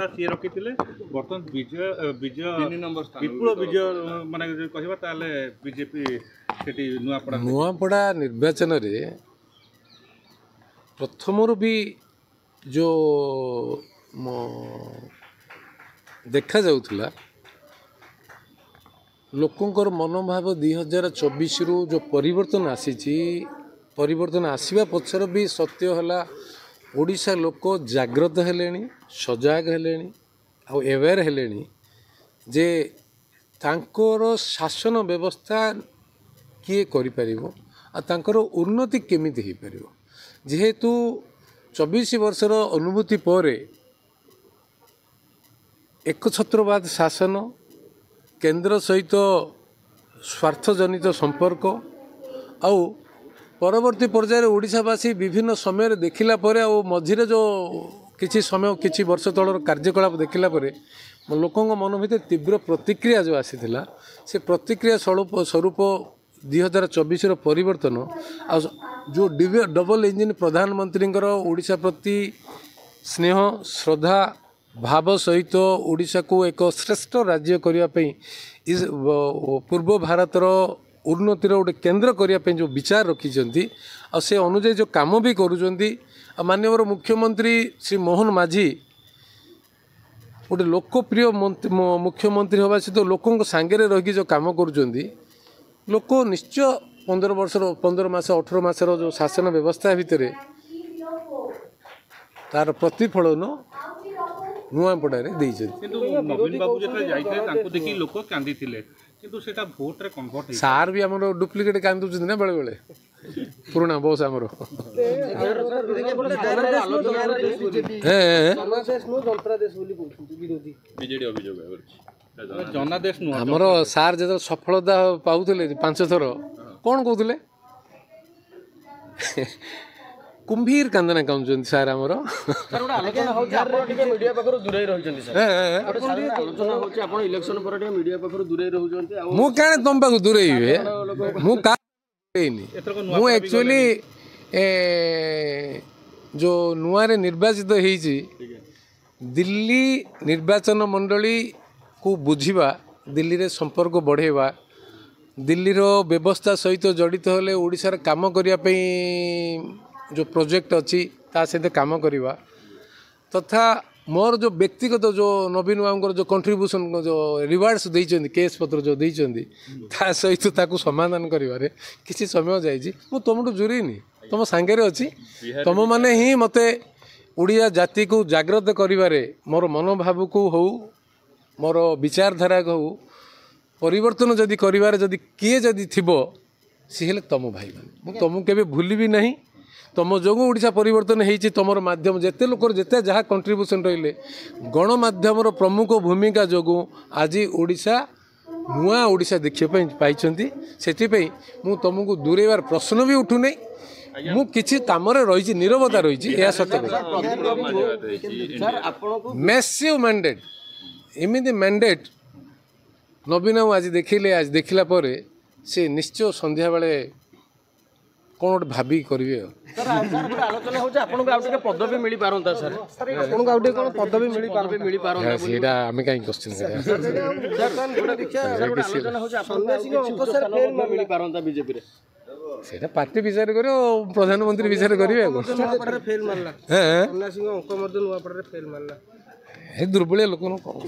व्यवस्था सी रखी बर्तमान विजय विजय विपुल विजय माने कहबा ताले बीजेपी सेठी नुआपड़ा निर्वाचन रे प्रथमरु भी जो देखा जाउथला लोकंकर मनोभाव 2024 रु जो परिवर्तन आसी परिवर्तन आसवा पक्षर भी सत्य है ओडिशा लोक जागृत हेलेनी सजग हेलेनी अवेयर हेलेनी जे तांकर शासन व्यवस्था किए करि परिबो आ तांकर उन्नति केमिति ही परिबो जेहेतु 24 वर्षर अनुभूति पर एकछत्रवाद शासन केंद्र सहित स्वार्थजनित संपर्क आउ परवर्ती पर्यायर ओडिशावासी विभिन्न समय देखिला परे और मझिरे जो किछि समय किछि वर्ष तलर कार्यकलाप देखिला परे लोकों मन भीतर तीव्र प्रतिक्रिया जो आसीथिला से प्रतिक्रिया स्वरूप 2024 परिवर्तन आ जो डबल इंजिन प्रधानमंत्री ओडिशा प्रति स्नेह श्रद्धा भाव सहित ओडिशा को एक श्रेष्ठ राज्य करने पूर्व भारतर उन्नतिर गोटे केन्द्र करने जो विचार रखी से अनुजाई जो काम भी करुँच माननीय मुख्यमंत्री श्री मोहन माझी गोटे लोकप्रिय मुख्यमंत्री होगा सहित लोकों सांगे रही जो काम करुँच लोक निश्चय 15 मास 18 मासर जो शासन व्यवस्था भितर तार प्रतिफलन नुआपड़ा नवीन बाबू जो देखी लोक कांदी भोट रे कन्वर्ट सार भी आम डुप्लिकेट कांदुचंदी ना बेले बेले पुराना बस आमर आमर सार जो सफलता पाऊले 5 थर कौन कहते कुंभीर कांदना काउंचंदी सार आमर मु काने तुम पाक दूरेबे मु का मु एक्चुअली जो नुआरे निर्वाचित होईची दिल्ली निर्वाचन मंडली को बुझीबा दिल्ली रे संपर्क बढ़ेबा दिल्ली रो व्यवस्था सहित जड़ित होले ओडिशार काम करिया पई जो प्रोजेक्ट अच्छी ता सहित काम करवा तथा मोर जो व्यक्तिगत जो नवीन बाबू जो कंट्रीब्यूशन जो रिवार्ड्स देइचंदी केस पत्र जो देइचंदी ता सहित ताकू समाधान करिवारे किसी समय जाइछि मु तुमटू जुरीनी तुम सांगे अच्छी तुम माने ही मते ओडिया जाति को जागृत करिवारे मोर मनोभाव को हो मोर विचारधारा को हो परिवर्तन जदि करिवारे जदि किए जदि थिबो सी हेले तुम भाई माने तुमको केबे भूलिबी नहीं तुम जो ओडिशा परिवर्तन होती तुम माध्यम जिते लोक जिते जहाँ कंट्रीब्यूशन रहिले गणमाध्यम प्रमुख भूमिका जो आज ओडिशा नुआ ओडिशा देखा पाई से तुमको दूरेबार प्रश्न भी उठुना मु किछि काम रही नीरवता रही सत्य मैसिव मैंडेट एमती मैंडेट नवीन आज देखिले आज देखला परे से निश्चय संध्या बेले कौन गोटे भाभी करेंगे पदवी मिल पारता सर पदवी मिल पारता आम कहीं क्वेश्चन बीजेपी से पार्टी विचार कर प्रधानमंत्री विचार करेंगे दुर्बलिया लोक कौन